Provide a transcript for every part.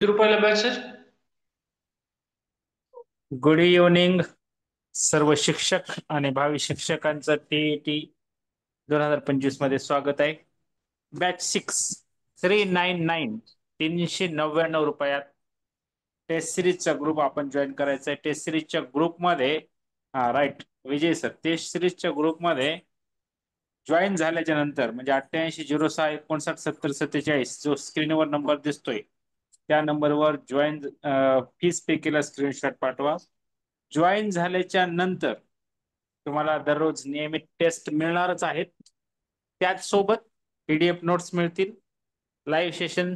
किती रुपयाला batch sir? Good evening सर्व शिक्षक आणि भावी शिक्षकांचं टी 2025 मध्ये स्वागत आहे. बॅच 6 399 399 रुपयात टेस्ट सिरीजचा ग्रुप आपण जॉईन करायचा आहे. टेस्ट सिरीजच्या ग्रुपमध्ये हा राईट विजय सर, टेस्ट सिरीजच्या ग्रुपमध्ये जॉईन झाल्याच्या नंतर म्हणजे 8806597047 जो स्क्रीनवर नंबर दिसतोय त्या नंबरवर जॉईन फीस पे केला स्क्रीनशॉट पाठवा. जॉईन झाल्याच्या नंतर तुम्हाला दररोज नियमित टेस्ट मिळणारच आहेत. त्याच सोबत पीडीएफ नोट्स मिळतील, लाईव्ह सेशन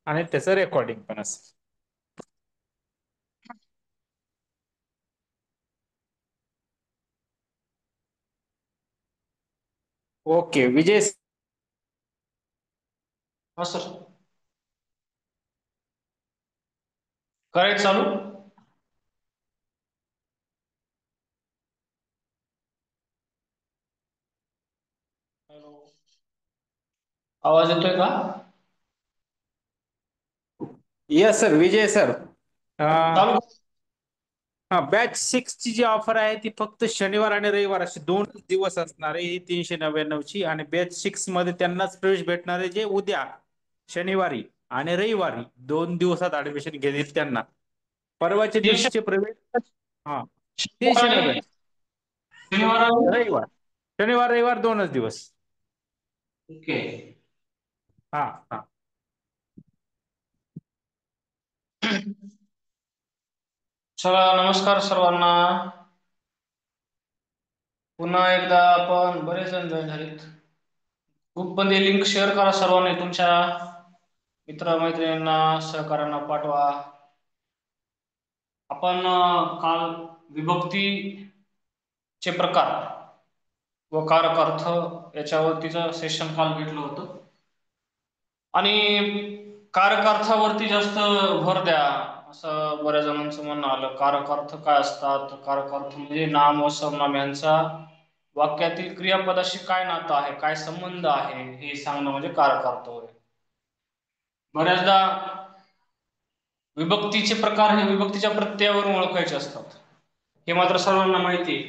आणि त्याचं रेकॉर्डिंग पण असेल. ओके विजय हा सर. करायचं चालू. हॅलो, आवाज येतोय का? यस सर विजय सर. चालू. हा बॅच 6 ची जी ऑफर आहे ती फक्त शनिवार आणि रविवार असे 2 दिवस असणार आहे. ही 399 ची आणि बॅच 6 मध्ये त्यांनाच प्रवेश भेटणार आहे जे उद्या शनिवारी आणि रविवारी 2 दिवसात ऍडमिशन घेतील त्यांना. परवाच्या तीनशे दिवशीचे प्रवेश हा शनिवार 399 आणि शनिवार आणि रविवार, शनिवार रविवार 2च दिवस. ओके. हा हा. चला, नमस्कार सर्वांना. पुन्हा एकदा आपण बरेच जण जॉईन झालेत. ग्रुपमध्ये लिंक शेअर करा सर्वांनी, तुमच्या मित्र-मैत्रिणींना, सहकाऱ्यांना पाठवा. आपण काल विभक्तीचे प्रकार व कारक अर्थ याच्यावरतीचं सेशन काल भेटलं होतं आणि कारक अर्थावरती जास्त भर द्या असं बऱ्याच जणांचं म्हणणं आलं. कारक अर्थ काय असतात? कारक अर्थ म्हणजे नाम व सर्वनाम यांचा वाक्यातील क्रियापदाशी काय नातं आहे, काय संबंध आहे हे सांगणं म्हणजे कारक अर्थ होय. बऱ्याचदा विभक्तीचे प्रकार हे विभक्तीच्या प्रत्ययावरून ओळखायचे असतात, हे मात्र सर्वांना माहिती आहे.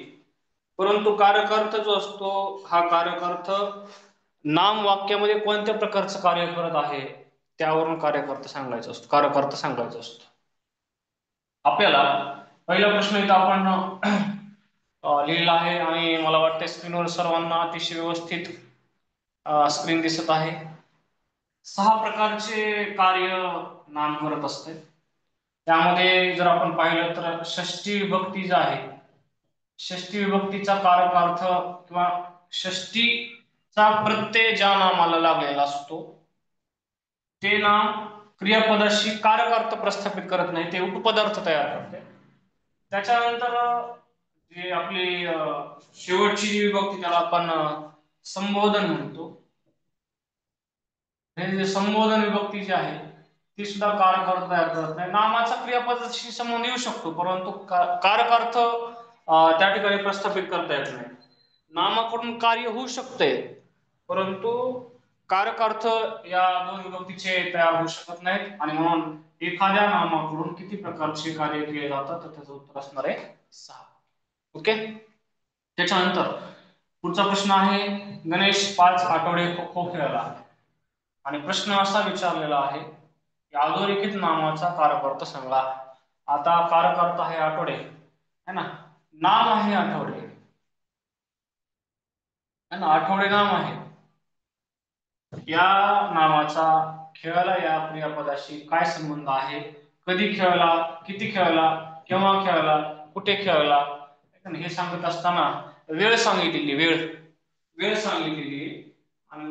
परंतु कारक अर्थ जो असतो हा कारक अर्थ नाम वाक्यामध्ये कोणत्या प्रकारचं कार्य करत आहे त्यावरून कारक अर्थ सांगायचा असतो, कारक अर्थ सांगायचा असतो. आपल्याला पहिला प्रश्न इथं आपण लिहिला आहे आणि मला वाटतं स्क्रीनवर सर्वांना अतिशय व्यवस्थित स्क्रीन दिसत आहे. 6 प्रकारचे कार्य नाम करत असते. त्यामध्ये जर आपण पाहिलं तर षष्ठी विभक्ती जी आहे, षष्ठी विभक्तीचा कारक अर्थ किंवा षष्ठीचा प्रत्यय ज्या नामाला लागलेला असतो ते नाम क्रियापदाशी कारक अर्थ प्रस्थापित करत नाही, ते उपपद अर्थ तयार करते. त्याच्यानंतर जे आपली शेवटची जी विभक्ती त्याला आपण संबोधन म्हणतो. हे जे संबोधन विभक्ती जी आहे ती सुद्धा कारक अर्थ तयार करत नाही. नामाचा क्रियापदाशी संबंध येऊ शकतो परंतु कारक अर्थ त्या ठिकाणी प्रस्थापित करता येत नाही. नामाकडून कार्य होऊ शकते परंतु कारक अर्थ या दोन विभक्तीचे तयार होऊ शकत नाहीत आणि म्हणून एखाद्या नामाकडून किती प्रकारचे कार्य केले जातात तर त्याचं उत्तर असणार आहे 6. ओके. त्याच्यानंतर पुढचा प्रश्न आहे, गणेश 5 आठवडे खो खो खेळला आणि प्रश्न असा विचारलेला आहे की अधोरेखित नामाचा कारक अर्थ सांगा. आता कारक अर्थ आहे आठवडे है ना, नाम आहे आठवडे है ना, आठवडे नाम आहे. या नामाचा खेळला या क्रियापदाशी काय संबंध आहे, कधी खेळला, किती खेळला, केव्हा खेळला, कुठे खेळला हे सांगत असताना वेळ सांगितलेली, वेळ वेळ सांगितलेली आणि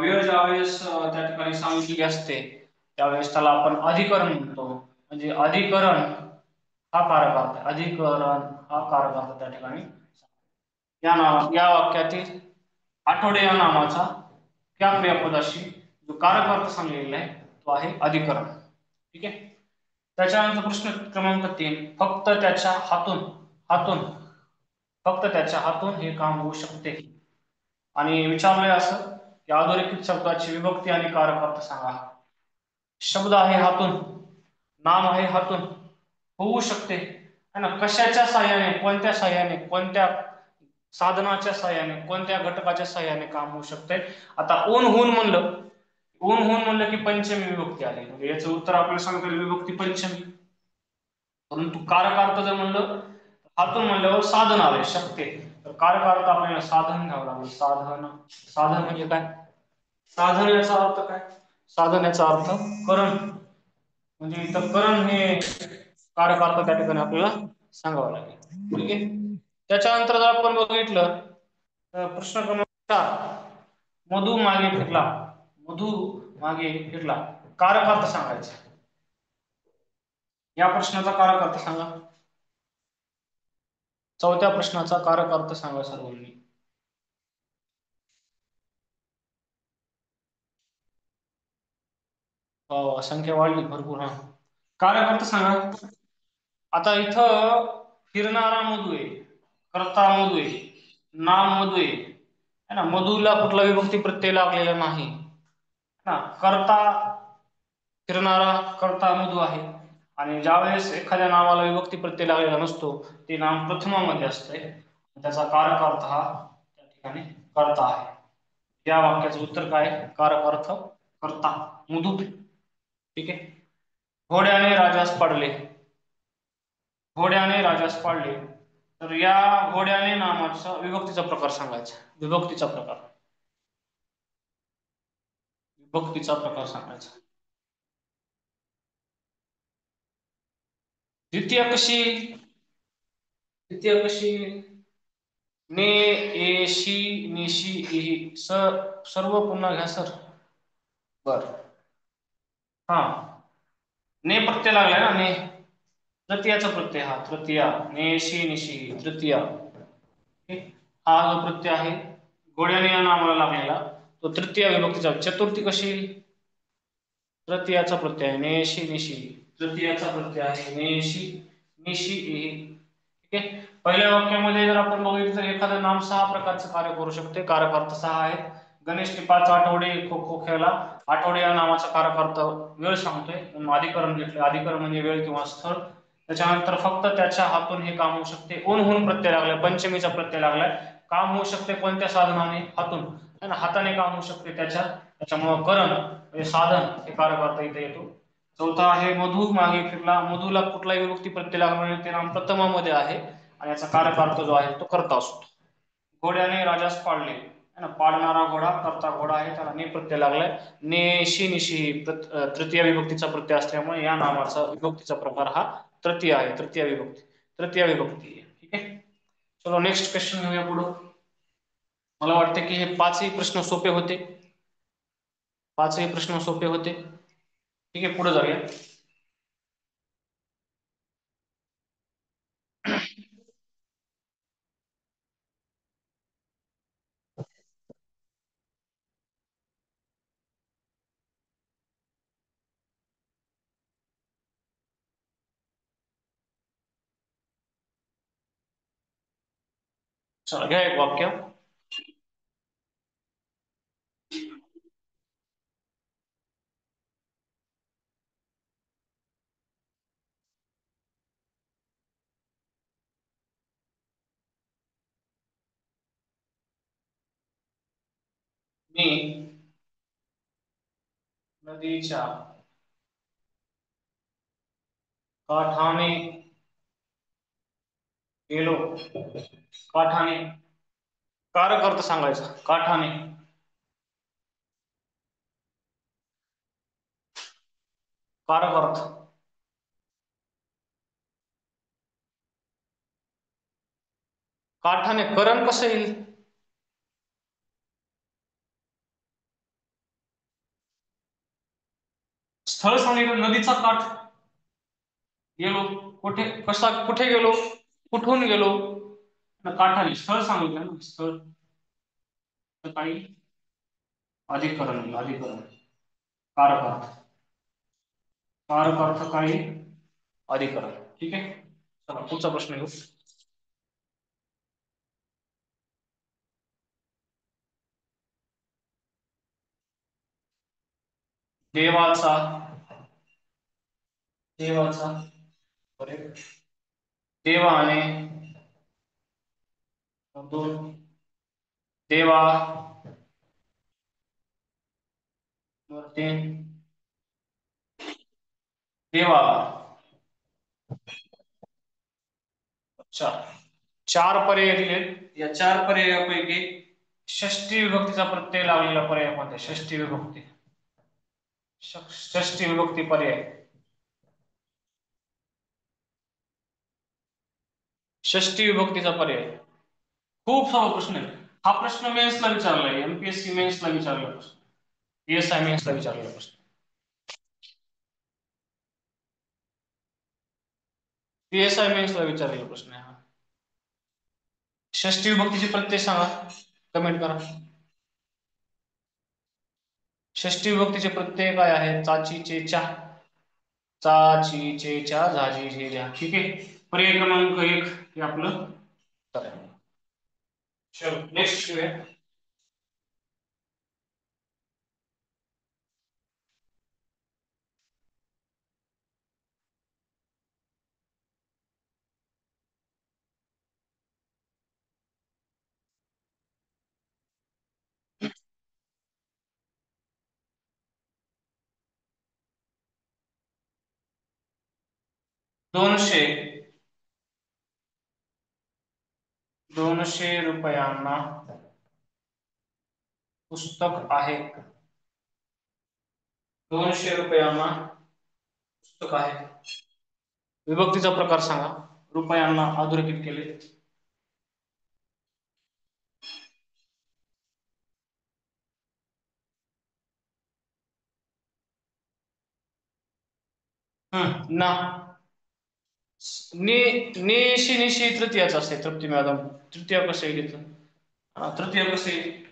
वेळ ज्यावेळेस त्या ठिकाणी सांगितलेली असते त्यावेळेस त्याला आपण अधिकरण म्हणतो. म्हणजे अधिकरण हा कारक अर्थ, अधिकरण हा कारक अर्थ त्या ठिकाणी या वाक्यातील आठवडे या नामाचा त्या क्रियापदाशी जो कारक अर्थ सांगलेला आहे तो आहे अधिकरण. ठीक आहे. त्याच्यानंतर प्रश्न क्रमांक 3, फक्त त्याच्या हातून हातून फक्त त्याच्या हातून हे काम होऊ शकते आणि विचारलंय असं की अधोरेखित शब्दाची विभक्ती आणि कारक अर्थ सांगा. शब्द आहे हातून, नाम आहे हातून, होऊ शकते है ना, कशाच्या साह्याने, कोणत्या साह्याने, कोणत्या साधनाच्या साह्याने, कोणत्या घटकाच्या साह्याने काम होऊ शकते. आता ऊन होऊन म्हणलं, ऊन होऊन म्हणलं की पंचमी विभक्ती आली, म्हणजे याचं उत्तर आपल्याला सांगता येईल विभक्ती पंचमी. परंतु कारकार्थ जर म्हणलं, हातून म्हणल्यावर साधन आले शकते, तर कारकार्थ आपल्याला साधन घ्यावं लागेल. साधन, साधन म्हणजे काय? साधन याचा अर्थ काय? साधन याचा अर्थ करण, म्हणजे इथं करण हे कारकार्थ त्या ठिकाणी आपल्याला सांगावं लागेल. ठीक आहे. त्याच्यानंतर जर आपण बघितलं प्रश्न क्रमांक 4, मधु मागे फिरला, मधु मागे फिरला, कारक अर्थ सांगायचा. या प्रश्नाचा कारक अर्थ सांगा. चौथ्या प्रश्नाचा कारक अर्थ सांगा सर्वांनी. संख्या वाढली भरपूर. हा, कारक अर्थ सांगा. आता इथं फिरणारा मधु आहे, कर्ता मधु आहे, नाम मधु आहे है ना, मधुला कुठला विभक्ती प्रत्यय लागलेला नाही ना, कर्ता फिरणारा कर्ता मधु आहे. आणि ज्यावेळेस एखाद्या नावाला विभक्ती प्रत्यय लागलेला नसतो, ते नाम प्रथमामध्ये असते, त्याचा कारक अर्थ हा त्या ठिकाणी कर्ता आहे. या वाक्याचं उत्तर काय? कारक अर्थ कर्ता, मधु. ठीक आहे. घोड्याने राजास पाडले, घोड्याने राजास पाडले, तर या घोड्याने नामाचा विभक्तीचा प्रकार सांगायचा. विभक्तीचा प्रकार, विभक्तीचा प्रकार सांगायचा. द्वितीय कशी? द्वितीय कशी? ने, ए, शी, निशी, इही, सर्व पुन्हा घ्या सर. बर, हा, ने प्रत्यय लागलाय ना, ने तृतीयाचा प्रत्यय, हा तृतीया, नेशी निशी तृतीया. हा जो प्रत्यय आहे घोड्याने या नावाला लागलेला, तो तृतीय विभक्तीचा. चतुर्थी कशी? तृतीयाचा प्रत्यय आहे, नेशी निशी, तृतीयाचा प्रत्यय आहे, नेशी निशी इही. ठीक आहे. पहिल्या वाक्यामध्ये जर आपण बघितलं तर एखादं नाम 6 प्रकारचं कार्य करू शकते. कारक अर्थ 6 आहेत. गणेशने 5 आठवडे खो खो खेळला. आठवडे या नावाचा कारक अर्थ वेळ सांगतोय, म्हणून अधिकरण घेतले. अधिकरण म्हणजे वेळ किंवा स्थळ. त्याच्यानंतर फक्त त्याच्या हातून हे काम होऊ शकते. ऊन होऊन प्रत्यय लागलाय, पंचमीचा प्रत्यय लागलाय. काम होऊ शकते कोणत्या साधनाने? हातून, है ना, हाताने काम होऊ शकते त्याच्या, त्याच्यामुळं करण म्हणजे साधन हे कारक अर्थ इथे येतो. चौथा आहे मधु मागे फिरला. मधुला कुठलाही विभक्ती प्रत्यय लागला, ते नाम प्रथमामध्ये आहे आणि याचा कारक अर्थ जो आहे तो कर्ता असतो. घोड्याने राजास पाडले, है ना, पाडणारा घोडा कर्ता घोडा आहे, त्याला ने प्रत्यय लागलाय. नेशी निशी तृतीय विभक्तीचा प्रत्यय असल्यामुळे या नामाचा विभक्तीचा प्रकार हा तृतीय आहे. तृतीय विभक्ती, तृतीय विभक्ती. ठीक आहे. चलो नेक्स्ट क्वेश्चन घेऊया पुढे. मला वाटतं की हे 5ही प्रश्न सोपे होते. 5ही प्रश्न सोपे होते. ठीक आहे, पुढे जाऊया. चला घ्या एक वाक्य. मी नदीच्या काठाने गेलो. काठाने, कारक अर्थ सांगायचा. काठाने, कारक अर्थ. काठाने करण कसं येईल? स्थळ सांगितलं, नदीचा काठ. गेलो, कुठे, कसा, कुठे गेलो, कुठून गेलो, काठाने. स्थळ सांगितलं ना, स्थळ. काही अधिकरण, अधिकरण, कारक अर्थ, कारक अर्थ काही अधिकरण. ठीक आहे. चला पुढचा प्रश्न घेऊ. देवाचा देवाचा correct. देवाने दोन देवा तीन देवा अच्छा चार पर्याय दिलेत या चार पर्यायापैकी षष्टी विभक्तीचा प्रत्यय लावलेला पर्याय कोणता षष्टी विभक्ती षष्टी विभक्ती पर्याय षष्टी विभक्तीचा पर्याय खूप सारा प्रश्न आहे हा प्रश्न मेन्सला विचारलाय एमपीएससी मेन्सला विचारला प्रश्न पीएसआय मेन्सला विचारला प्रश्न पीएसआय मेन्सला विचारलेला प्रश्न आहे हा षष्टी विभक्तीचे प्रत्यय सांगा कमेंट करा षष्टी विभक्तीचे प्रत्यय काय आहे चाची चेचा चाची चेचा झाजी झेजा ठीक आहे पर्याय क्रमांक 1 हे आपलं उत्तर आहे चलो नेक्स्ट घेऊया 200 रुपयांना पुस्तक आहे 200 रुपयांना पुस्तक आहे विभक्तीचा प्रकार सांगा रुपयांना अधोरेखित केले ना निशी निशी तृतीयाच असते तृप्ती मॅडम तृतीय कसं येईल इथं तृतीय कसं येईल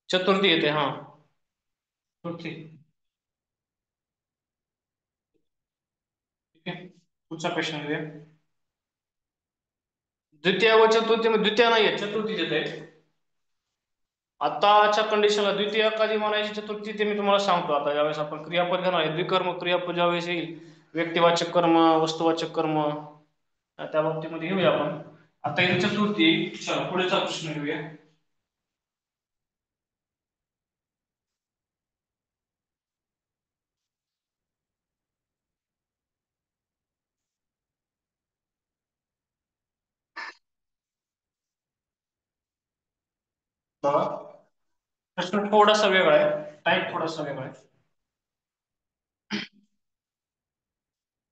चतुर्थी येते हा चतुर्थी ठीक आहे पुढचा प्रश्न घेऊया द्वितीय व चतुर्थी द्वितीय नाहीये चतुर्थी देत आहे आताच्या कंडिशनला द्वितीय कधी म्हणायची चतुर्थी ते मी तुम्हाला सांगतो आता ज्यावेळेस आपण क्रियापद घेणार आहे द्विकर्म क्रियापद ज्यावेळेस येईल व्यक्तिवाचक कर्म वस्तुवाचक कर्म त्या बाबतीमध्ये घेऊया आपण आता येईल चतुर्थी चला पुढचा प्रश्न घेऊया बघा प्रश्न थोडासा वेगळा आहे टाईप थोडासा वेगळा आहे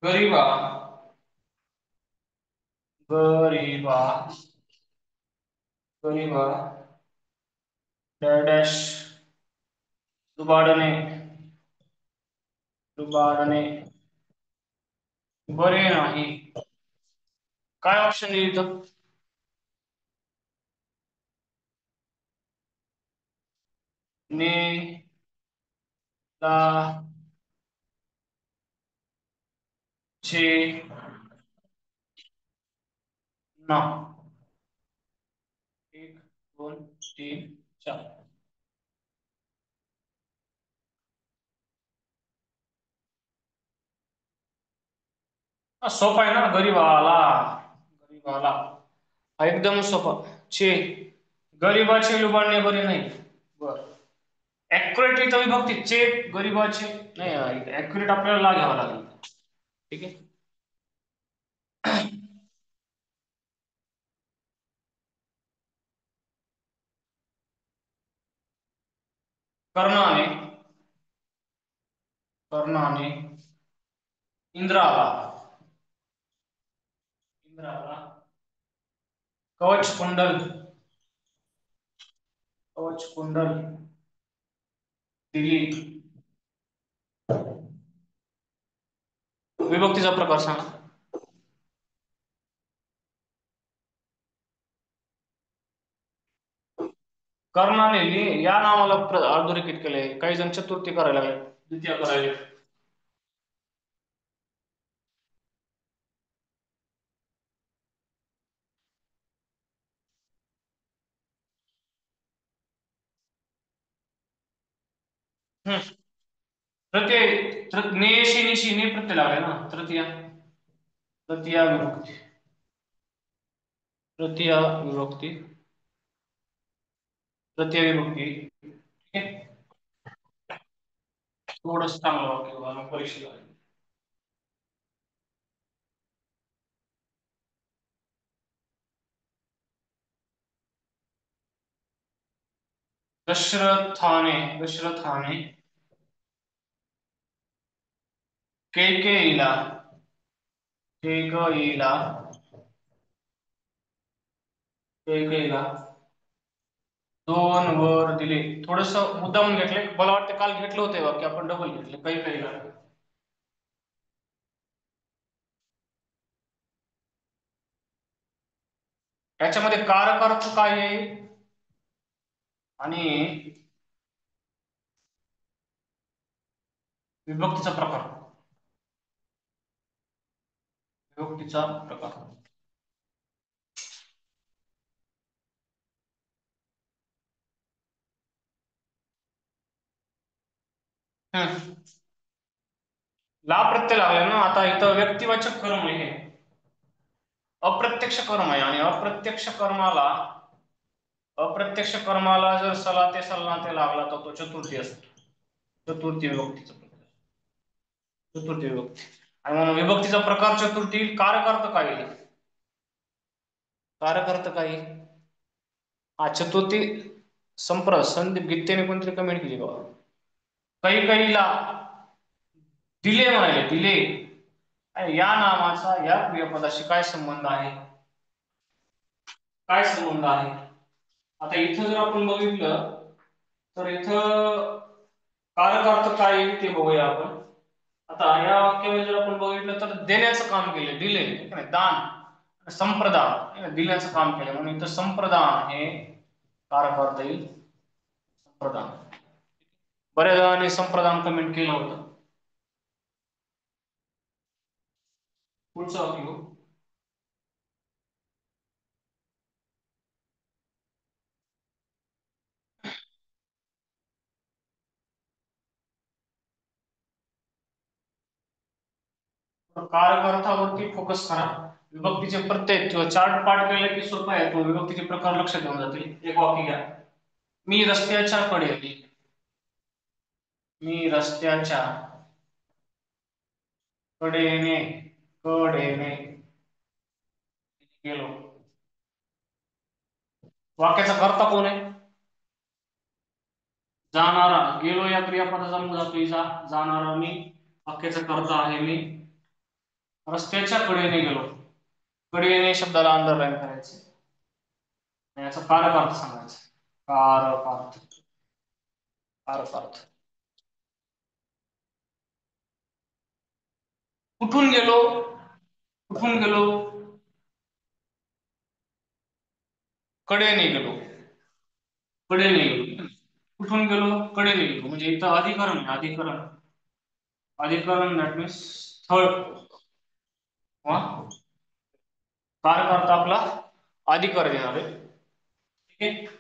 गरीबा गरीबा गरीबा डॅश दुबाडणे दुबाडणे बरे नाही काय ऑप्शन येईल इथं ने ला छे ना 1 2 3 4 सोपा आहे ना गरीबाला गरीबाला एकदम सोपा छे गरीबाचे लुबाडणे बरे नाही बर ऍक्युरेट इथं विभक्ती चे गरीबाचे नाही ऍक्युरेट आपल्याला ला घ्यावा लागेल ठीक आहे कर्णाने कर्णाने इंद्राला इंद्राला कवच कुंडल कवच कुंडल दिली. विभक्तीचा प्रकार सांगा. कर्णाने या नावाला अधोरेखित केलंय. काही जण चतुर्थी करायला लागले, द्वितीय करायला. तृतीय नेशी निशी ने प्रत्यय लागले ना. तृतीय विभक्ती. तृतीय विभक्ती. ठीक आहे. थोडंच चांगलं वाक्य बघा परीक्षेला. दशरथाने कैकेयीला दोन वर दिले. थोडस मुद्दामून घेतले. मला वाटतं काल घेतलं होतं वाक्य, आपण डबल घेतले. कैकेयीला. याच्यामध्ये कारक अर्थ काय आहे आणि विभक्तीचा प्रकार. ला प्रत्यय लागले ना. आता इथं व्यक्तिवाचक कर्म आहे, अप्रत्यक्ष कर्म आहे. आणि अप्रत्यक्ष कर्माला जर सलाते लागला तर तो चतुर्थी असतो. चतुर्थी विभक्तीचा प्रकार. चतुर्थी विभक्ती. आणि म्हणून विभक्तीचा प्रकार चतुर्थी. कारक अर्थ काय? चतुर्थी संदीप गीतेने कोणतरी कमेंट केली बाबा. कैकेयीला दिले म्हणाले. दिले या नामाचा या क्रियापदाशी काय संबंध आहे? आता इथं जर आपण बघितलं तर इथं कारक अर्थ काय ते बघूया आपण. आता या वाक्यामध्ये जर आपण बघितलं तर देण्याचं काम केलं, दिले, दान, संप्रदान, दिल्याचं काम केलं. म्हणून इथं संप्रदान हे कारक अर्थ येईल. संप्रदान. बऱ्याच जणांनी संप्रदान कमेंट केलं होतं. पुढचं वाक्य कारक अर्थावरती फोकस करा. विभक्तीचे प्रत्यय किंवा चार्ट पाठ केले की सोपं आहे. तो विभक्तीचे प्रकार लक्षात येऊन जातील. एक वाक्य घ्या. मी रस्त्याच्या कडेने गेलो. वाक्याचा कर्ता कोण आहे? जाणारा. गेलो या क्रियापदाचा मूळ धातू जाणारा मी. वाक्याचा कर्ता आहे मी. रस्त्याच्या कडेने गेलो. कडेने शब्दाला अंडरलाईन करायचे. याचा कारक अर्थ सांगायचा. कारक अर्थ. कुठून गेलो? कडेने गेलो. कुठून गेलो? कडेने गेलो. म्हणजे इथं अधिकरण आहे. अधिकरण दॅट मीन्स स्थळ. कारक अर्थ आपला अधिकरण येणार आहे. ठीक आहे.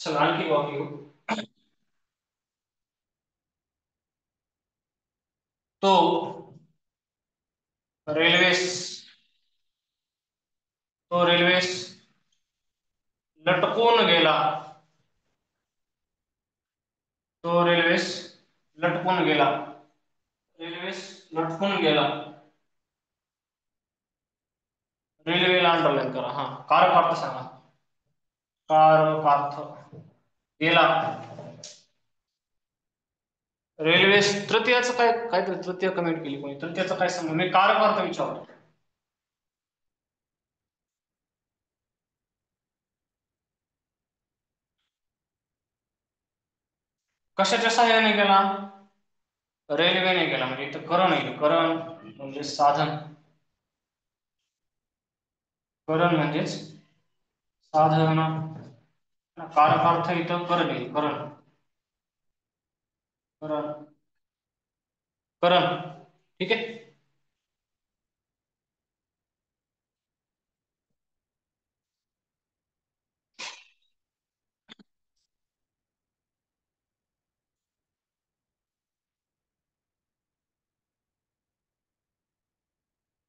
चला आणखी वाक्य घेऊ. तो रेल्वेस लटकून गेला. रेल्वेला अंडरलाईन करा. कारक अर्थ सांगा. कारक अर्थ गेला. रेल्वे तृतीयाचं काहीतरी तृतीय कमेंट केली कोणी. तृतीयाचं काय संबंध? मी कारक अर्थ विचारतो. कशाच्या सहाय्याने गेला? रेल्वेने गेला. म्हणजे इथं करण आहे. करण म्हणजे साधन. करण म्हणजेच साधन. कारकार्थ इथं करण आहे. करण. करण. करण. ठीक आहे.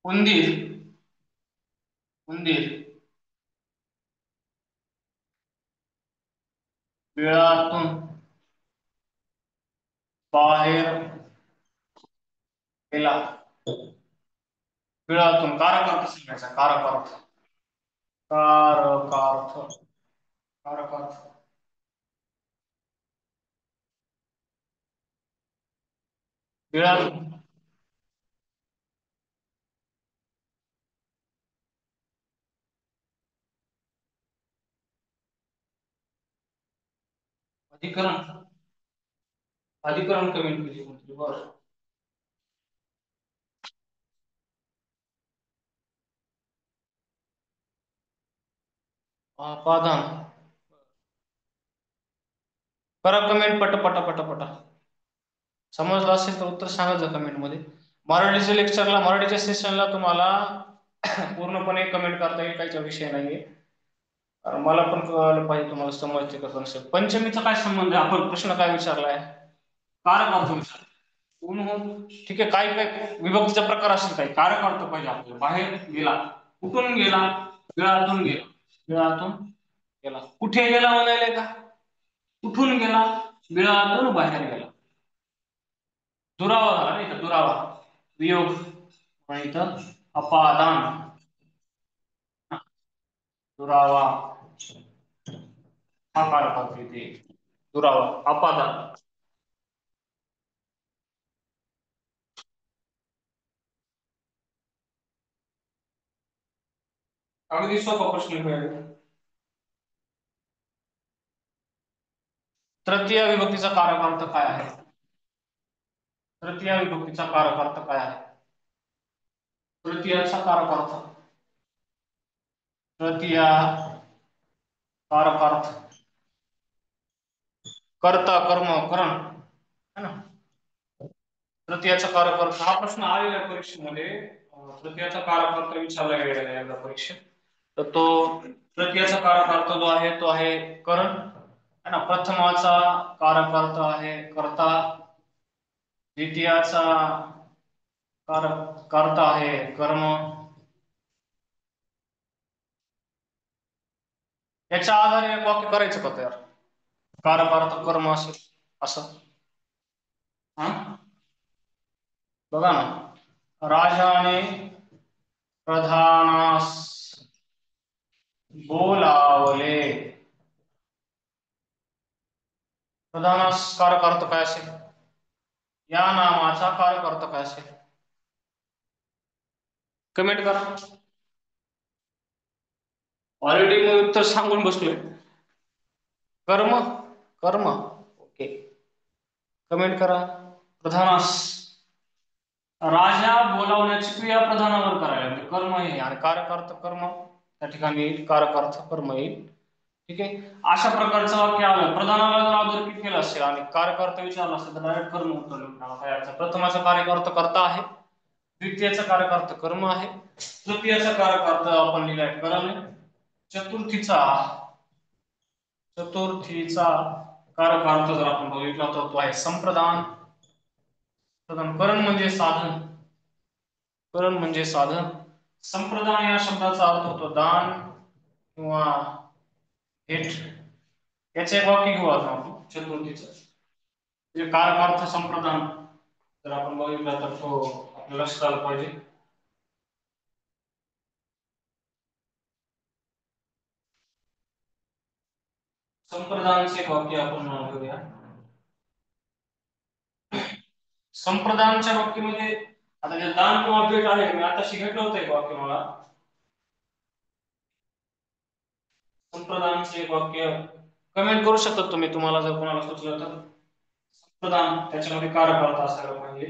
उंदीर. उंदीर बिळातून बाहेर गेला. बिळातून कारकार्थ सांगायचा. कारकार्थ. कारकार्थ. कारकार्थ. बिळातून. अधिकरण. अधिकरण कमी केली कोणती? बरं. अपादान. करा कमेंट पट पट पट पट. समजलं असेल तर उत्तर सांगायचं कमेंट मध्ये. मराठीच्या लेक्चरला, मराठीच्या सेशनला तुम्हाला पूर्णपणे कमेंट करता येईल, काहीचा विषय नाहीये. कारण मला पण कळलं पाहिजे तुम्हाला समजते का कन्सेप्ट. पंचमीचा काय संबंध आहे? आपण प्रश्न काय विचारलाय? कारक अर्थ विचार. ठीक आहे. काय काय विभक्तीचा प्रकार असेल, काय कारक अर्थ पाहिजे आपल्याला. बाहेर गेला. कुठून गेला? बिळातून गेला. बिळातून गेला. कुठे गेला म्हणायला का? कुठून गेला? बिळातून बाहेर गेला. दुरावा झाला नाही का? दुरावा. वियोग. आणि इथं अपादान. दुरावा. हा कारक अर्थ इथे. दुरावा. अपादान. अगदी सोपा प्रश्न मिळाला. तृतीय विभक्तीचा कारक अर्थ काय आहे? तृतीय विभक्तीचा कारक अर्थ काय आहे? तृतीयाचा कारक अर्थ. तृतीय कारक अर्थ. कर्ता, कर्म, करण है ना. तृतीयाचा कारक अर्थ हा प्रश्न आलेला आहे परीक्षेमध्ये. तृतीयाचा कारक अर्थ विचारला गेलेला आहे एकदा परीक्षेत. तर तो तृतीयाचा कारक अर्थ जो आहे तो आहे करण है ना. प्रथमाचा कारक अर्थ आहे कर्ता. द्वितीयाचा कारक कर्ता आहे कर्म. याच्या आधारे एक वाक्य करायचं का तयार? कारक अर्थ कर्म असेल असं. हा बघा ना. राजाने प्रधानास बोलावले. प्रधानास कारक अर्थ काय असेल? या नामाचा कारक अर्थ काय असेल? कमेंट करा. ऑलरेडी मी उत्तर सांगून बसलोय. कर्म. कर्म. ओके. कमेंट करा. प्रधानास. राजा बोलावण्याची क्रिया प्रधानावर करायला म्हणजे कर्म आहे आणि कारक अर्थ कर्म त्या ठिकाणी येईल. कारक अर्थ कर्म येईल. ठीक आहे. अशा प्रकारचं वाक्य आलं. प्रधानाला जर अधोरेखित केलं असेल आणि कारक अर्थ विचारला असेल तर डायरेक्ट कर्म उत्तर लिहून टाका. काय अर्थ? प्रथमाचा कारक अर्थ कर्ता आहे. द्वितीयाचा कारक अर्थ कर्म आहे. तृतीयाचा कारक अर्थ आपण लिहिलाय करण आहे. चतुर्थीचा चतुर्थीचा कारक अर्थ जर आपण बघितला तर तो आहे संप्रदान. करण म्हणजे साधन. करण म्हणजे साधन. संप्रदान या शब्दाचा अर्थ होतो दान किंवा भेट. याचे एक वाक्य घेऊ आता आपण चतुर्थीचं. म्हणजे कारक अर्थ संप्रदान जर आपण बघितला तर तो आपल्याला लक्षात आला पाहिजे. संप्रदानचे वाक्य आपण घेऊया. संप्रदानच्या वाक्यामध्ये आता जे दान किंवा भेट आहे मी आता शिकवलं होतं एक वाक्य मला. संप्रदानचे एक वाक्य कमेंट करू शकता तुम्ही, तुम्हाला जर कोणाला सुचलं तर. प्रधान त्याच्यामध्ये कारक असायला पाहिजे.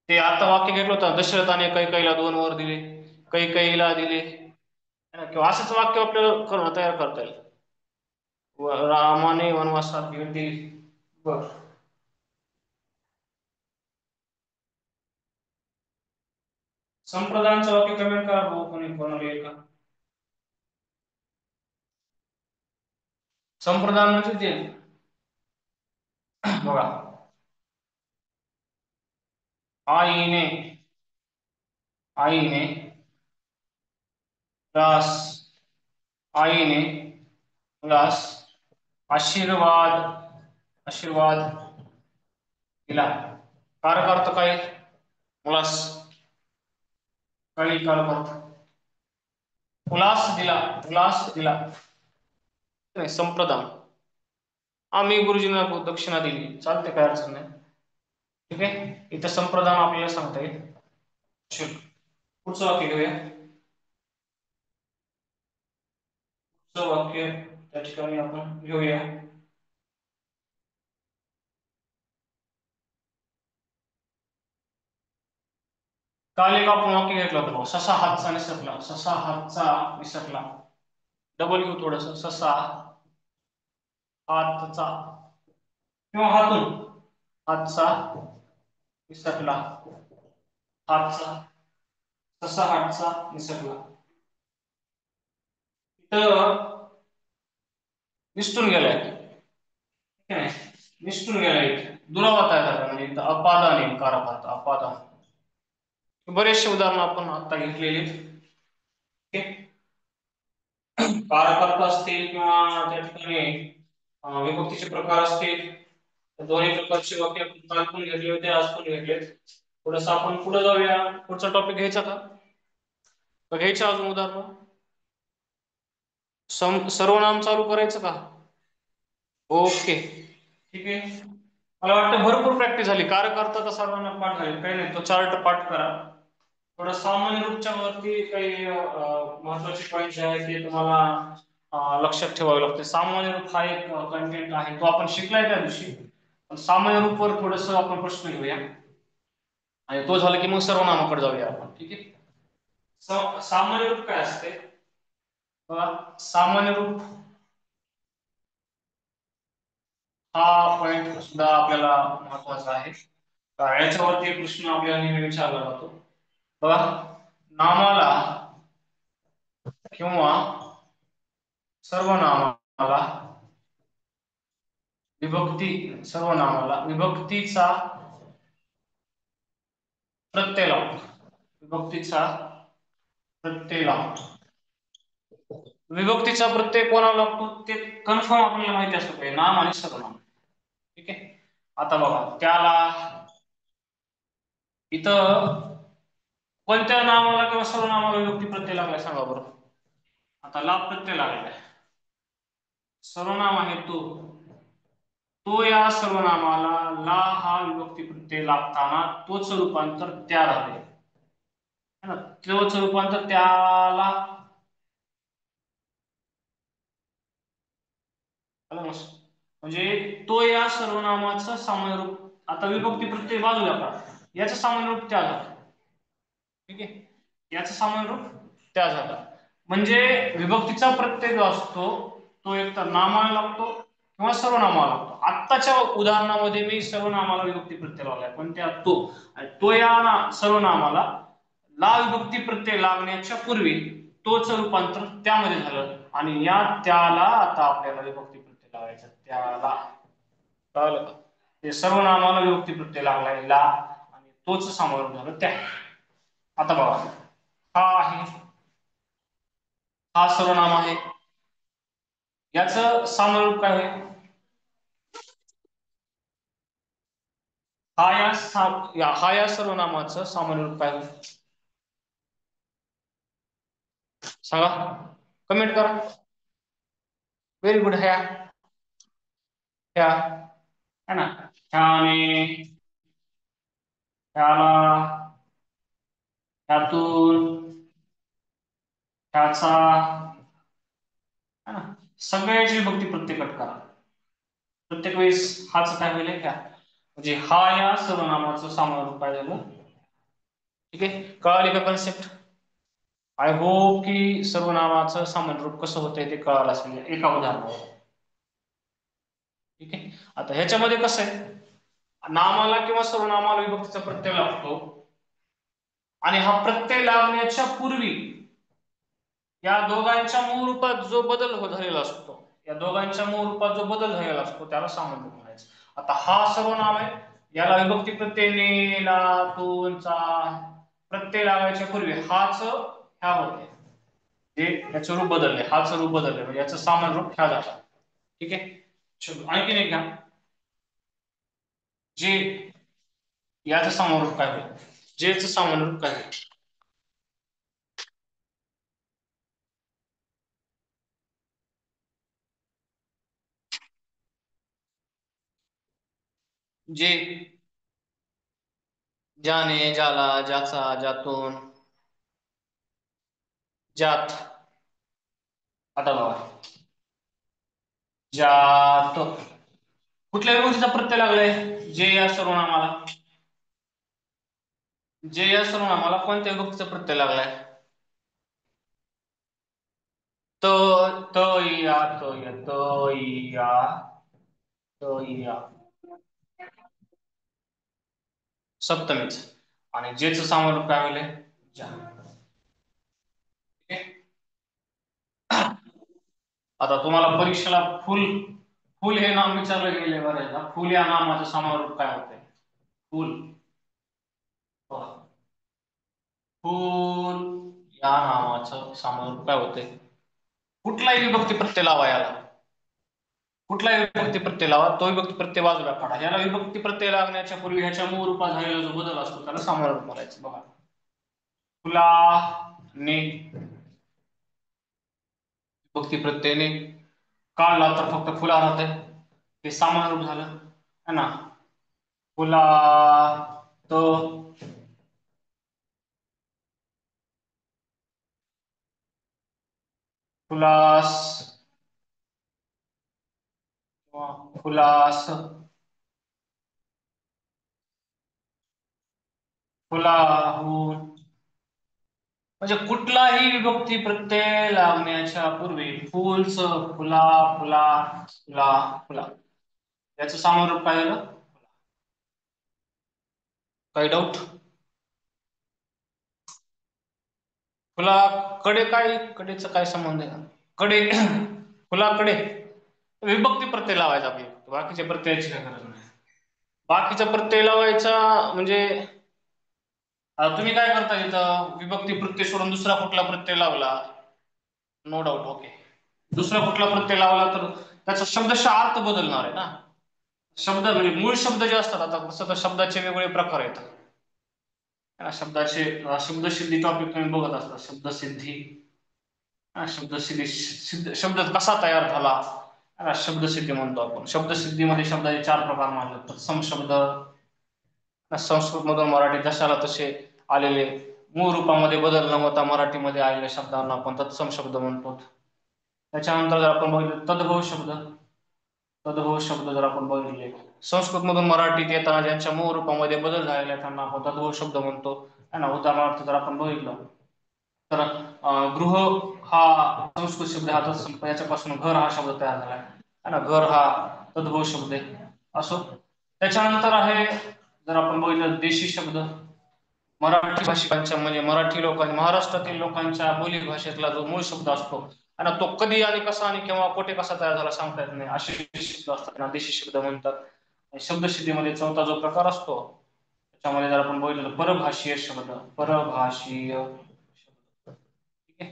ते आता वाक्य घेतलं होतं, दशरथाने कैकेयीला 2 वर दिले, कैकेयीला दिले, किंवा असंच वाक्य आपल्याला तयार करता येईल. रामाने वनवासात भेट दिली. बर, संप्रदानाचं वाक्य कमेंट करा भाऊ, कोणी कोणाला येईल का? संप्रदान म्हणजे ते बघा, आईने आईने दास आईने मुलास आशीर्वाद आशीर्वाद दिला. कारक अर्थ काय? मुलास काही कारक अर्थ उल्हास दिला नाही. संप्रदान, आम्ही गुरुजींना दक्षिणा दिली, चालते, काय अडचण नाही. ठीक आहे, इथं संप्रदान आपल्याला सांगता येईल. पुढचं वाक्य घेऊया. पुढचं वाक्य त्या ठिकाणी आपण घेऊया. काल एक आपण वाक्य घेतलं होतं, ससा हातचा निसटला. ससा हातचा निसटला, डबल घेऊ थोडस. ससा हातचा किंवा हातून हातचा निसटला. हातचा, ससा हातचा निसटला. इथं निसटून गेलाय, ठीक आहे, निसटून गेलाय. दुरावा तयार झाला, म्हणजे इथं अपादान आहे, कारक अर्थ अपादान. बरेचसे उदाहरण आपण आता घेतलेले. कारक अर्थ असतील किंवा त्या ठिकाणी विभक्तीचे प्रकार असतील, दोन्ही प्रकारचे वाक्य आपण काल पण घेतले होते, आज पण घेतले. थोडस आपण पुढे जाऊया. पुढचा टॉपिक घ्यायचा का? घ्यायचं अजून उदाहरण. सर्वनाम चालू करायचं का? ओके, ठीक आहे. मला वाटतं भरपूर प्रॅक्टिस झाली. कारक अर्थाचा सर्वांना पाठ झाले, काही नाही, तो चार्ट पाठ करा. थोडं सामान्य रूपच्या वरती काही महत्वाचे पॉईंट जे आहेत ते तुम्हाला लक्षात ठेवावे लागते. सामान्य रूप हा एक कंटेंट आहे, तो आपण शिकलाय त्या दिवशी. सामान्य रूपवर थोडस आपण प्रश्न घेऊया, आणि तो झाला की मग सर्वनामाकडे जाऊया आपण. ठीक आहे, सामान्य रूप काय असते बघा. सामान्य रूप हा पॉइंट सुद्धा आपल्याला महत्वाचा आहे. याच्यावरती एक प्रश्न आपल्याला नेहमी विचारला जातो बघा. नामाला किंवा सर्वनामाला विभक्तीचा प्रत्यय लावतो. विभक्तीचा प्रत्यय लावतो. विभक्तीचा प्रत्यय कोणाला लागतो ते कन्फर्म आपल्याला माहिती असतं पाहिजे, नाम आणि सर्वनाम. ठीक आहे, आता बघा, त्याला इथं कोणत्या नामाला किंवा सर्वनामाला विभक्ती प्रत्यय लागलाय सांगा बरं. आता ला प्रत्यय लागलाय, सर्वनाम आहे तो या सर्वनामाला ला हा विभक्ती प्रत्यय लागताना तोच रूपांतर त्या झाले, तोच रूपांतर त्याला म्हणजे तो या सर्वनामाचं सामान्य रूप. आता विभक्ती प्रत्यय बाजूला का, याचं सामान्य रूप त्या झालं. ठीक आहे, याचं सामान्य रूप त्या झालं. म्हणजे विभक्तीचा प्रत्यय जो असतो तो एक तर नामाला लागतो किंवा सर्वनामाला लागतो. आत्ताच्या उदाहरणामध्ये मी सर्वनामाला विभक्ती प्रत्यय लावलाय, पण त्या तो या सर्वनामाला ला विभक्ती प्रत्यय लागण्याच्या पूर्वी तोच रूपांतर त्यामध्ये झालं, आणि या त्याला आता आपल्याला विभक्ती प्रत्यय लावायचा. त्याला कळलं का? ते सर्वनामाला विभक्ती प्रत्यय लागलाय ला, आणि तोच सामावून झालं त्या. आता बघा, हा आहे, हा सर्वनाम आहे, याचं सामान्य रूप काय आहे? हा या सर्वनामाचं सामान्य रूप काय होईल सांगा, कमेंट करा. Very good. ह्या है ना, ह्याने, ह्याला, ह्यातून, ह्याचा है ना सगळ्याची विभक्ती प्रत्येकट करा. प्रत्येक वेळेस हाच काय होईल ह्या म्हणजे हा या सर्वनामाचं सामान्य रूप काय झालं. ठीक आहे, कळाली का कन्सेप्ट? आय होप की सर्वनामाचं सामान्य रूप कसं होतंय ते कळालं असेल एका उदाहरणावर. ठीक आहे, आता ह्याच्यामध्ये कसं आहे, नामाला किंवा सर्वनामाला विभक्तीचा प्रत्यय लागतो आणि हा प्रत्यय लागण्याच्या पूर्वी या दोघांच्या मूळ रूपात जो बदल झालेला असतो, या दोघांच्या मूळ रूपात जो बदल झालेला असतो त्याला सामान्य रूप म्हणायचं. आता हा सर्वनाम आहे, याला विभक्ती प्रत्यय ने, ला, तून, चा प्रत्यय लागायच्या पूर्वी हाच ह्या होते, जे याचं रूप बदलले, हाच रूप बदलले म्हणजे याचं सामान्य रूप ह्या झाला. ठीक आहे, चलो आणखीन एक घ्या. जे याचं सामान्य रूप काय होईल, जेचं सामान्य रूप काय होईल. जे, ज्याने, ज्याला, ज्याचा, ज्यातून, ज्यात. आता बघा, ज्यात कुठल्या विभक्तीचा प्रत्यय लागलाय, जे या सर्वनामाला. जे या सर्वनामाला कोणत्या विभक्तीचा प्रत्यय लागलाय. त, त या, त या, त या, त या सप्तमीच. आणि जेचं सामान्य रूप काय होईल, ज्या. आता तुम्हाला परीक्षेला फुल फुल हे नाम विचारलं गेले बऱ्याचदा. फुल या नामाचं सामान्य रूप काय होते, फुल. फुल या नामाचं सामान्य रूप काय होते, कुठलाही विभक्ती प्रत्यय लावा याला, कुठलाही विभक्ती प्रत्यय लावा, तो विभक्ती प्रत्यय बाजूला काढा, याला विभक्ती प्रत्यय लागण्याच्या पूर्वी ह्याच्या मूळ रूपात झालेला जो बदल असतो त्याला सामान्य रूप म्हणायचं. बघा, फुलाने विभक्ती प्रत्ययने काढला तर फक्त फुला राहते, हे सामान्य रूप झालं है ना. फुला तो, फुलास, फुलास, फुलाहून. म्हणजे कुठलाही विभक्ती प्रत्यय लागण्याच्या पूर्वी फुलच, फुला, फुला, फुला, फुला याचं सामान्य रूप काय झालं. काही डाऊट. फुलाकडे काय, कडेचा काय संबंध आहे, कडे फुलाकडे विभक्ती प्रत्यय लावायचा आपली, बाकीच्या प्रत्ययाची काय गरज नाही. बाकीचा प्रत्यय लावायचा म्हणजे तुम्ही काय करता, इथं विभक्ती प्रत्यय सोडून दुसरा कुठला प्रत्यय लावला, नो डाऊट ओके, दुसरा कुठला प्रत्यय लावला तर त्याचा शब्दशः अर्थ बदलणार आहे ना. शब्द म्हणजे मूळ शब्द जे असतात, आता तसं तर शब्दाचे वेगवेगळे प्रकार आहेत. शब्दाचे शब्दसिद्धी टॉपिक तुम्ही बघत असता, शब्दसिद्धी, शब्दसिद्धी शब्द कसा तयार झाला, शब्दसिद्धी म्हणतो आपण. शब्दसिद्धीमध्ये शब्दाचे 4 प्रकार मानले, तत्सम शब्द, संस्कृत मधून मराठी जशाला तसे आलेले, मूळ रूपामध्ये बदल न होता मराठीमध्ये आलेल्या शब्दांना आपण तत्सम शब्द म्हणतो. त्याच्यानंतर जर आपण बघितलं तद्भव शब्द, तद्भव शब्द जर आपण बघितले, संस्कृत मधून मराठीत येताना ज्यांच्या मूळ रूपामध्ये बदल झालेला त्यांना आपण तद्भव शब्द म्हणतो. उदाहरणार्थ जर आपण बघितलं तर गृह हा संस्कृत शब्द, हा याच्यापासून घर हा शब्द तयार झालाय ना, घर हा तद्भव शब्द आहे. असो, त्याच्यानंतर आहे जर आपण बघितलं देशी शब्द, मराठी भाषिकांच्या म्हणजे मराठी लोकांच्या, महाराष्ट्रातील लोकांच्या बोली भाषेतला जो मूळ शब्द असतो आणि तो कधी आणि कसा आणि केव्हा कुठे कसा तयार झाला सांगता येत नाही, असे शब्द असतात ना देशी शब्द म्हणतात. शब्दसिद्धीमध्ये चौथा जो प्रकार असतो त्याच्यामध्ये जर आपण बघितलं परभाषीय शब्द, परभाषीय शब्द, ठीक आहे,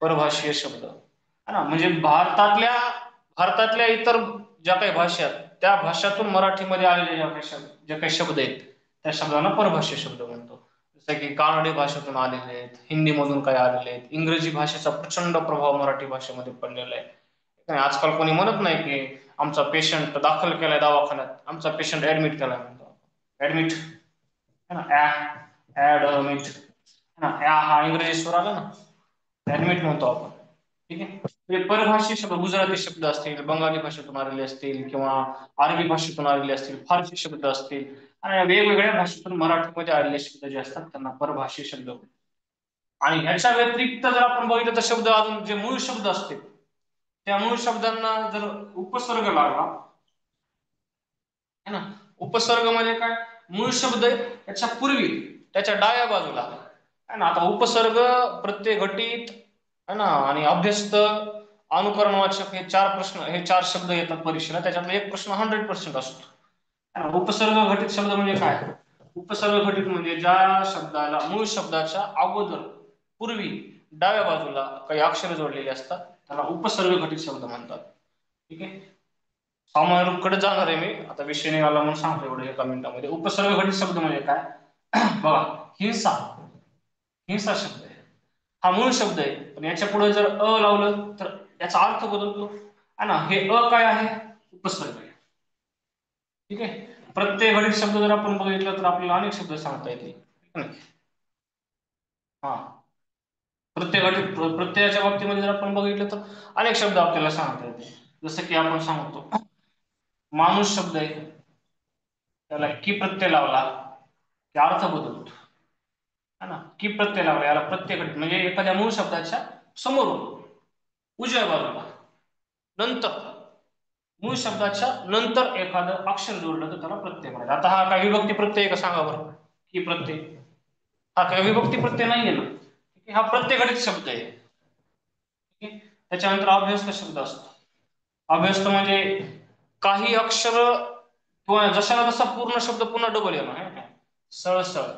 परभाषीय शब्द है ना, म्हणजे भारतातल्या इतर ज्या काही भाषा आहेत त्या भाषातून मराठीमध्ये आलेले जे काही शब्द आहेत त्या शब्दांना परभाषीय शब्द म्हणतो. जसं की कानडी भाषेतून आलेले आहेत, हिंदी मधून काही आलेले आहेत, इंग्रजी भाषेचा प्रचंड प्रभाव मराठी भाषेमध्ये पडलेला आहे. आजकाल कोणी म्हणत नाही की आमचा पेशंट दाखल केलाय दवाखान्यात, आमचा पेशंट ऍडमिट केलाय म्हणतो, ऍडमिट है ना, ऍडमिट है ना, हा इंग्रजी स्वर आला ना, ऍडमिट म्हणतो आपण. ठीक आहे. म्हणजे परभाषी शब्द, गुजराती शब्द असतील, बंगाली भाषेतून आलेले असतील किंवा अरबी भाषेतून आलेले असतील, फारसी शब्द असतील आणि वेगवेगळ्या भाषेतून मराठीमध्ये आलेले शब्द जे असतात त्यांना परभाषी शब्द. आणि ह्याच्या व्यतिरिक्त जर आपण बघितलं तर शब्द अजून जे मूळ शब्द असतील त्या मूळ शब्दांना जर उपसर्ग लागला है ना, उपसर्ग म्हणजे काय, मूळ शब्द याच्या पूर्वी त्याच्या डाव्या बाजूला है ना. आता उपसर्ग, प्रत्यय घटित है ना आणि अभ्यस्त, अनुकरणवाचक, हे चार शब्द येतात परीक्षेला. त्याच्यातला एक प्रश्न 100% असतो. उपसर्ग घटित शब्द म्हणजे काय, उपसर्ग घटित म्हणजे ज्या शब्दाला मूळ शब्दाच्या अगोदर पूर्वी डाव्या बाजूला काही अक्षर जोडलेले असतात त्याला उपसर्ग घटित शब्द म्हणतात. ठीक आहे. सामान्य रूपकडे जाणार आहे मी आता, विषय निघाला म्हणून सांगतो एवढं एका मिनिटामध्ये. उपसर्ग घटित शब्द म्हणजे काय बघा, हिंसा, हिंसा शब्द आहे हा मूळ शब्द आहे, पण याच्या पुढे जर अ लावलं तर याचा अर्थ बदलतो है ना. हे अ काय आहे, उपसर्ग आहे. ठीक आहे. प्रत्यय घटित शब्द जर आपण बघितलं तर आपल्याला अनेक शब्द सांगता येतील. हा, प्रत्ययाच्या बाबतीमध्ये जर आपण बघितलं तर अनेक शब्द आपल्याला सांगता येते. जसं की आपण सांगतो माणूस शब्द आहे, त्याला की प्रत्यय लावला की अर्थ बदलतो है ना. की प्रत्यय लावला याला प्रत्यय घटित म्हणजे एखाद्या मूळ शब्दाच्या समोरून उजव्या बाजूला नंतर मूळ शब्दाच्या नंतर एखादं अक्षर जोडलं तर त्याला प्रत्यय म्हणायचं. आता हा काय विभक्ती प्रत्यय का सांगा बरं, की प्रत्यय हा काय विभक्ती प्रत्यय नाहीये ना. हा प्रत्यय घटित शब्द आहे. त्याच्यानंतर अभ्यस्त शब्द असतो. अभ्यस्त म्हणजे काही अक्षर किंवा जशाला तसा पूर्ण शब्द पुन्हा डबल येणार आहे. सळसळ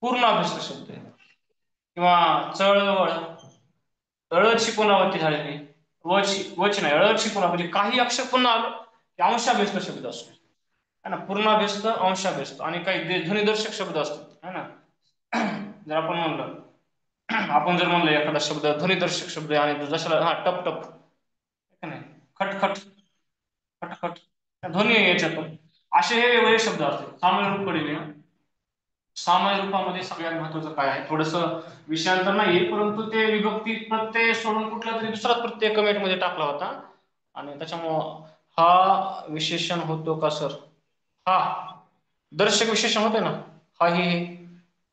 पूर्ण अभ्यस्त शब्द आहे. किंवा चळवळ, ळची पुनरावृत्ती झालेली, वची नाही, ळची पुन्हा म्हणजे काही अक्षर पुन्हा आलं की अंशाभ्यस्त शब्द असतो है ना. पूर्णाभ्यस्त, अंशाभ्यस्त आणि काही ध्वनिदर्शक शब्द असतात है ना. जर आपण म्हणलं, आपण जर म्हणलं एखादा शब्द ध्वनिदर्शक शब्द आहे आणि जशाला हा टप टप नाही, खटखट, खटखट ध्वनी आहे याच्यातून, असे हे वेगवेगळे शब्द असतात. सामान्य रूपकडे येऊया. सामान्य रूपामध्ये सगळ्यात महत्वाचं काय आहे, थोडस विषयांतर नाहीये परंतु ते विभक्ती प्रत्यय सोडून कुठला तरी दुसरा प्रत्यय कमेंट मध्ये टाकला होता आणि त्याच्यामुळं हा विशेषण होतो का सर, हा दर्शक विशेषण होते ना, हा हे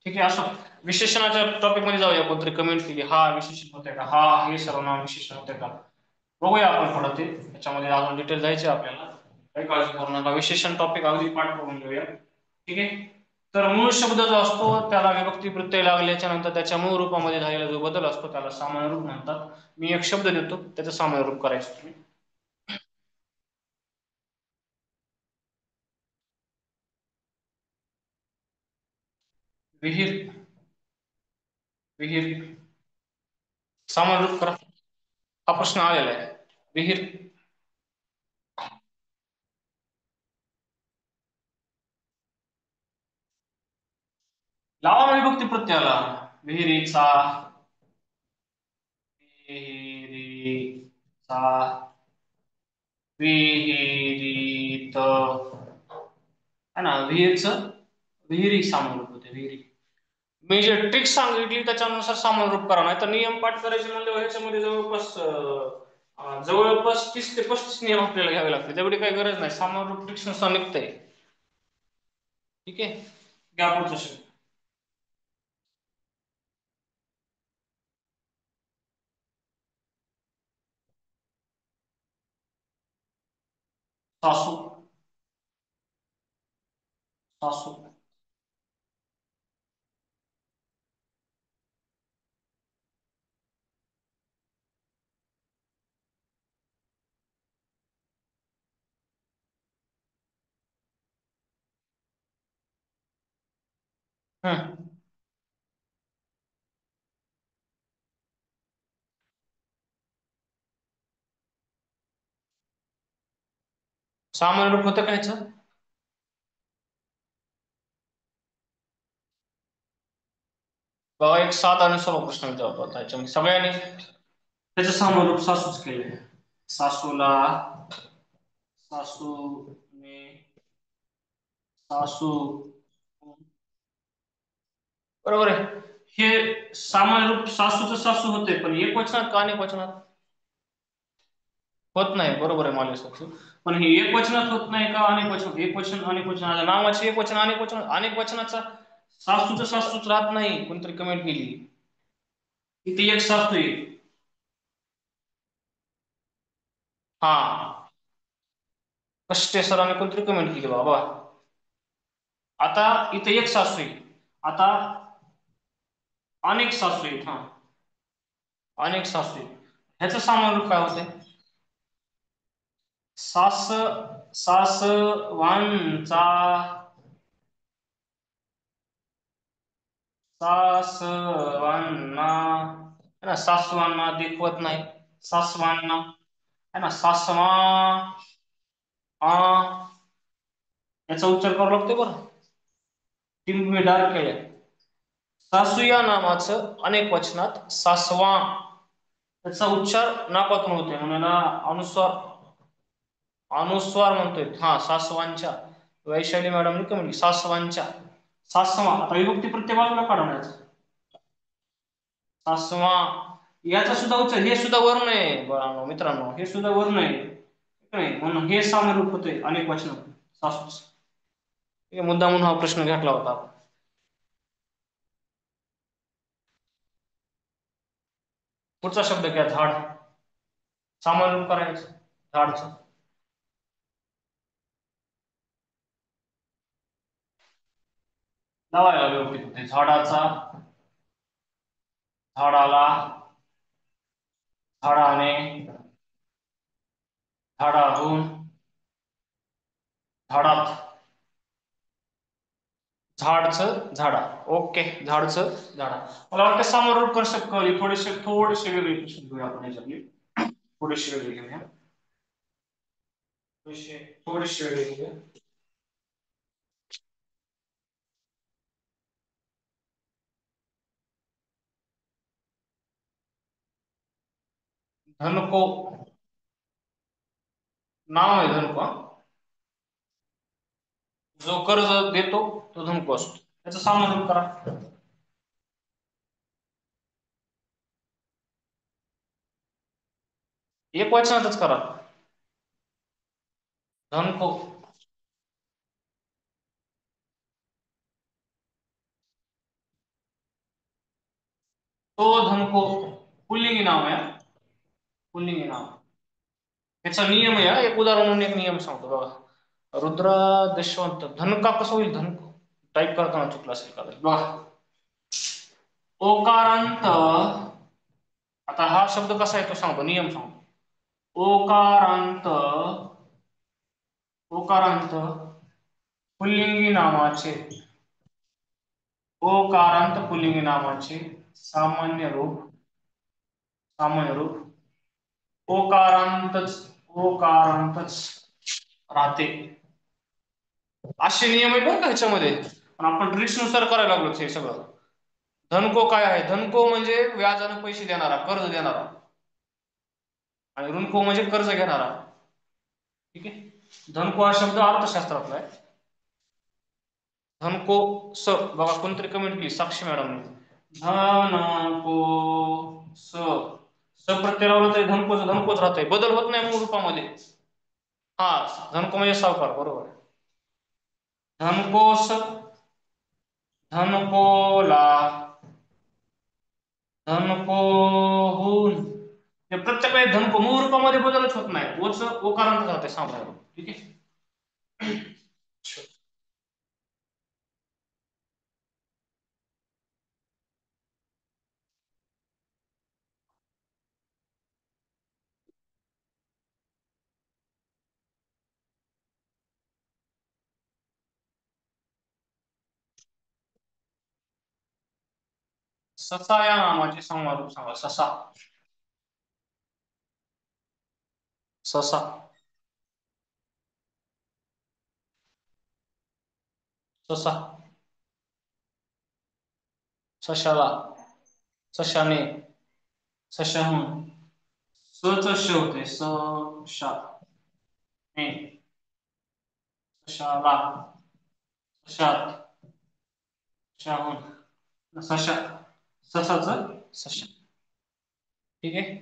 ठीक आहे. असं विशेषणाच्या टॉपिक मध्ये जाऊया. कोणतरी कमेंट केली हा विशेषण होते का, हा हे सर्वनाम विशेषण होते का, बघूया आपण थोडं ते त्याच्यामध्ये अजून डिटेल जायचे आपल्याला. काही काळजी करू नका, विशेषण टॉपिक अगदी पाठ करून घेऊया. ठीक आहे. तर मूळ शब्द जो असतो त्याला विभक्ती प्रत्यय लागल्याच्या नंतर त्याच्या मूळ रूपामध्ये झालेला जो बदल असतो त्याला सामान्य रूप म्हणतात. मी एक शब्द देतो त्याचं सामान्य रूप करायचं तुम्ही. विहीर, विहीर सामान्य रूप करा. हा प्रश्न आलेला आहे. विहीर, लावा ना विभक्ती प्रत्ययाला. विहिरीचा, विहिरीचा, विहिरीत है ना. विहीरचं विहिरी सामान्य रूप होते, विहिरी. मी जे ट्रिक सांगितली त्याच्यानुसार सामान्य रूप करा, नाही तर नियम पाठ करायचे म्हणजे ह्याच्यामध्ये जवळपास 30 ते 35 नियम आपल्याला घ्यावे लागतील. तेवढी काही गरज नाही, सामान्य रूप ट्रिक्स नुसार निघतंय. ठीक आहे. घ्या पुढचा शब्द. सासू, सासू, हम्म सामान्य रूप होतं काय ह्याचं? बघा एक साधा आणि सोपा प्रश्न विचारतो आता याच्यामध्ये सगळ्यांनी त्याचं सामान्य रूप सासूच केलंय. सासूला, सासूने, सासू, बरोबर आहे. हे सामान्य रूप सासूचं सासू होते, पण एक वचनात का अनेक वचनात होत नाही? बरोबर आहे माले सासू, पण हे एक वचनात होत नाही का अनेक वचनात? एक वचन अनेक वचन, नावाचे एक वचन अनेक वचन, अनेक वचनाचा सासूचं सासूच राहत नाही. कोणतरी कमेंट केली इथे एक सासू आहे. हा, कष्टे सरांनी कोणतरी कमेंट केली बाबा. आता इथे एक सासू आहे, आता अनेक सासू आहेत. हा, अनेक सासू आहेत, ह्याचं सामान्य रूप काय होते? सास सासवांचा सासवांना है ना, सासवांना देखवत नाही, सासवांना है ना, सासवा आ याचा उच्चार करावा लागतोय बरं. तीन मी डार्क केल्या. सासू या नामाचं अनेक वचनात सासवा त्याचा उच्चार नाकातून होते, म्हणून अनुस्वार अनुस्वार म्हणतोय. हा, सासवांच्या. वैशाली मॅडमने कमेंट सासवांच्या, सासवा. आता विभक्ती प्रत्यय बाजूला काढण्याचं सासवा, याचा सुद्धा उच्चार, हे सुद्धा वर्ण आहे मित्रांनो, हे सुद्धा वर्ण आहे म्हणून हे सामान्य रूप होते अनेक वचन सासूच. मुद्दा म्हणून हा प्रश्न घेतला होता. पुढचा शब्द घ्या, झाड. सामान्य रूप करायचं झाडचं. लावायला विभक्ती प्रत्यय झाडाचा, झाडाला, झाडाने, झाडातून, झाडात, झाडचं झाडा. ओके, झाडचं झाडा. मला वाटतं सामान्य रूप कन्सेप्ट कळली. थोडेसे वेगळे प्रश्न घेऊया आपण याच्यातले, थोडेसे वेगळे घेऊया, थोडेसे वेगळे घेऊया. धनको, नाव आहे धनको. जो कर्ज देतो तो धनको असतो. त्याचं सामान्य रूप करा. एक वचनातच करा. धनको, तो धनको पुल्लिंगी नाव आहे. पुल्लिंगी नाव. त्याचा नियम आहे. एक उदाहरण म्हणून एक नियम सांगतो बघा. रुद्र दशवंत धनका कसं होईल? धनको टाईप करताना चुकलं असेल का बघा. ओकारांत, आता हा शब्द कसा आहे तो सांगतो, नियम सांगतो. ओकारांत, ओकारांत पुल्लिंगी नामाचे, ओकारांत पुल्लिंगी नामाचे सामान्य रूप, सामान्य रूप ओकारांतच, ओकारांतच राहते. असे नियम आहेत बरं का ह्याच्यामध्ये, पण आपण ट्रिक्सनुसार करायला लागलो हे सगळं. धनको काय आहे? धनको म्हणजे व्याजाने पैसे देणारा, कर्ज देणारा, आणि ऋणको म्हणजे कर्ज घेणारा. ठीक आहे. धनको हा शब्द अर्थशास्त्रातला आहे. धनको स, बघा कोणतरी कमेंट केली, साक्षी मॅडमने. धनको स, स प्रत्यय लावला तरी धनकोच धनकोच राहतोय, बदल होत नाही मूळ रूपामध्ये. हा, धनको म्हणजे सावकार, बरोबर. धनकोस, धनकोला, धनकोहून, हे प्रत्येक वेळी धनको मूळ रूपामध्ये बदलच होत नाही, ओच ओकारांत राहते सामान्य. ठीक आहे. ससा या नामाचे संवाद रूप सांगा. ससा, ससा, ससा, सशाला, सशाने, सशाहून, सच श होते, सशा, ने, सशाला, सशात, सशाहून, सशा. ससाचं सशा. ठीक आहे.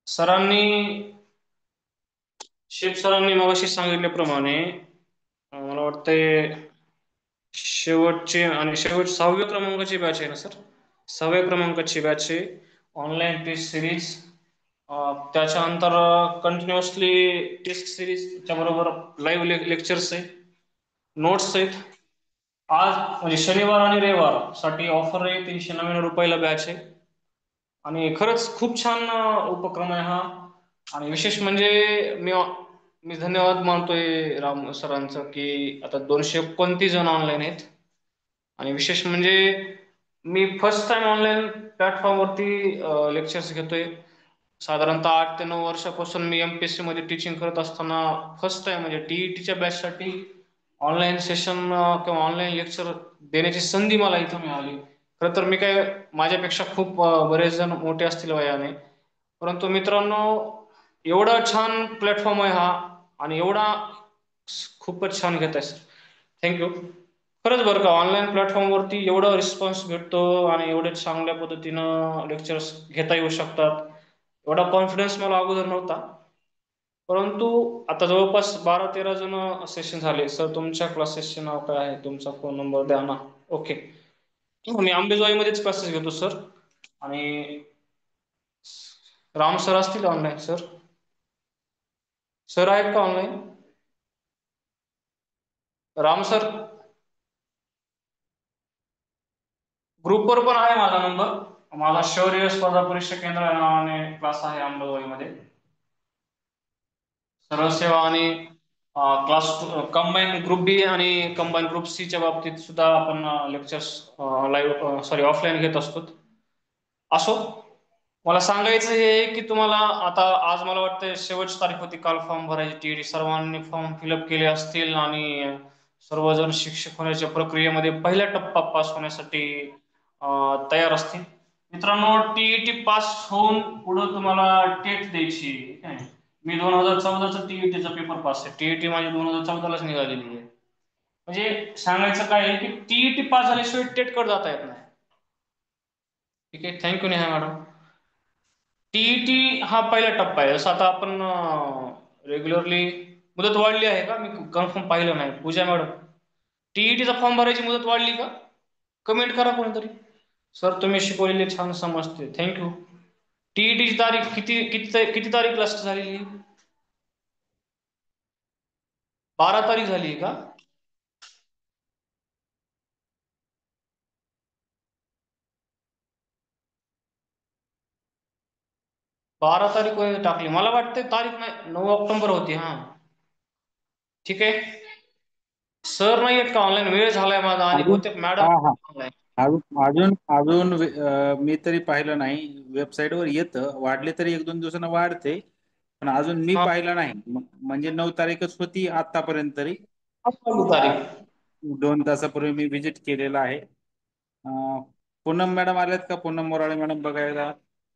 सरांनी शेख सरांनी मगाशी सांगितल्याप्रमाणे मला वाटतंय शेवटचे आणि शेवट 6व्या क्रमांकाची बॅच आहे ना सर? 6व्या क्रमांकाची बॅच आहे ऑनलाईन टेस्ट सिरीज. त्याच्यानंतर कंटिन्युअसली टेस्ट सिरीजच्या बरोबर लाईव्ह लेक्चर्स आहेत, नोट्स आहेत. आज म्हणजे शनिवार आणि रविवार साठी ऑफर आहे, 399 बॅच आहे. आणि खरंच खूप छान उपक्रम आहे हा. आणि विशेष म्हणजे मी मी धन्यवाद मानतोय राम सरांचं की आता 229 जण ऑनलाईन आहेत. आणि विशेष म्हणजे मी फर्स्ट टाइम ऑनलाईन प्लॅटफॉर्मवरती लेक्चर्स घेतोय. साधारणतः 8 ते 9 वर्षापासून मी एमपीएससी मध्ये टीचिंग करत असताना फर्स्ट टाइम म्हणजे टीईटीच्या बॅचसाठी ऑनलाईन सेशन किंवा ऑनलाईन लेक्चर देण्याची संधी मला इथं मिळाली. खरं तर मी काय माझ्यापेक्षा खूप बरेच जण मोठे असतील वयाने, परंतु मित्रांनो एवढा छान प्लॅटफॉर्म आहे हा आणि एवढा खूपच छान घेत आहे सर. थँक्यू. खरंच बरं का ऑनलाईन प्लॅटफॉर्मवरती एवढा रिस्पॉन्स भेटतो आणि एवढे चांगल्या पद्धतीनं लेक्चर्स घेता येऊ शकतात, एवढा कॉन्फिडन्स मला अगोदर नव्हता. परंतु आता जवळपास 12-13 जण सेशन झाले. सर तुमच्या क्लासेसचे नाव काय आहे, तुमचा फोन नंबर द्या ना. ओके, मी अंबेजोगाईमध्येच क्लासेस घेतो सर. आणि राम सर असतील ऑनलाईन? सर सर आहेत का ऑनलाईन? राम सर ग्रुपवर पण आहे माझा नंबर. माझा शौर्य स्पर्धा परीक्षा केंद्र या नावाने क्लास आहे अंबेजोगाईमध्ये. सरळ सेवा आणि क्लास कंबाईन ग्रुप बी आणि कंबाईन ग्रुप सी च्या बाबतीत सुद्धा आपण लेक्चर्स लाईव्ह सॉरी ऑफलाईन घेत असतो. असो, मला सांगायचं हे आहे की तुम्हाला आता आज मला वाटतं शेवटची तारीख होती काल फॉर्म भरायची. टीईटी सर्वांनी फॉर्म फिलअप केले असतील आणि सर्वजण शिक्षक होण्याच्या प्रक्रियेमध्ये पहिला टप्पा पास होण्यासाठी तयार असतील. मित्रांनो टीईटी पास होऊन पुढे तुम्हाला टेट द्यायची आहे. मी 2014चा टीईटीचा पेपर पास आहे. टीईटी माझी 2014लाच निघालेली आहे. म्हणजे सांगायचं काय आहे की टीईटी पास झाल्याशिवाय टेट कडे जाता येत नाही. ठीक आहे, थँक्यू नेहा मॅडम. टीईटी हा पहिला टप्पा आहे. जसं आता आपण रेग्युलरली मुदत वाढली आहे का? मी कन्फर्म पाहिलं नाही. पूजा मॅडम टीईटीचा फॉर्म भरायची मुदत वाढली का? कमेंट करा कोणीतरी. सर तुम्ही शिकवलेले छान समजते, थँक्यू. टीईटीची तारीख किती किती किती तारीख लास्ट झालेली? 12 तारीख झाली का? 12 तारीख वगैरे टाकली, मला वाटते तारीख नाही 9 ऑक्टोबर होती. हा ठीक आहे. सर नाही आहेत का ऑनलाईन? वेळ झालाय माझा आणि अजून बहुतेक मॅडम हा हा ऑनलाईन. अजून मी तरी पाहिलं नाही. वेबसाईटवर येतं, वाढले तरी 1-2 दिवसांना वाढते, पण अजून मी हा पाहिलं नाही. म्हणजे 9 तारीखच होती आतापर्यंत तरी. तारीख 2 तासापूर्वी मी व्हिजिट केलेला आहे. पूनम मॅडम आल्यात का? पूनम मोराळे मॅडम बघायला.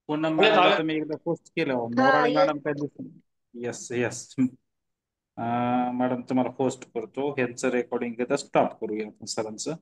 पूनम आलेत मॅडमला आलेत. तर मी एकदा पोस्ट केलं. हा मोराळे येस. मॅडम काय दिसत? Yes yes. मॅडम तुम्हाला पोस्ट करतो. ह्यांचं रेकॉर्डिंग घेता स्टॉप करूया आपण सरांचं.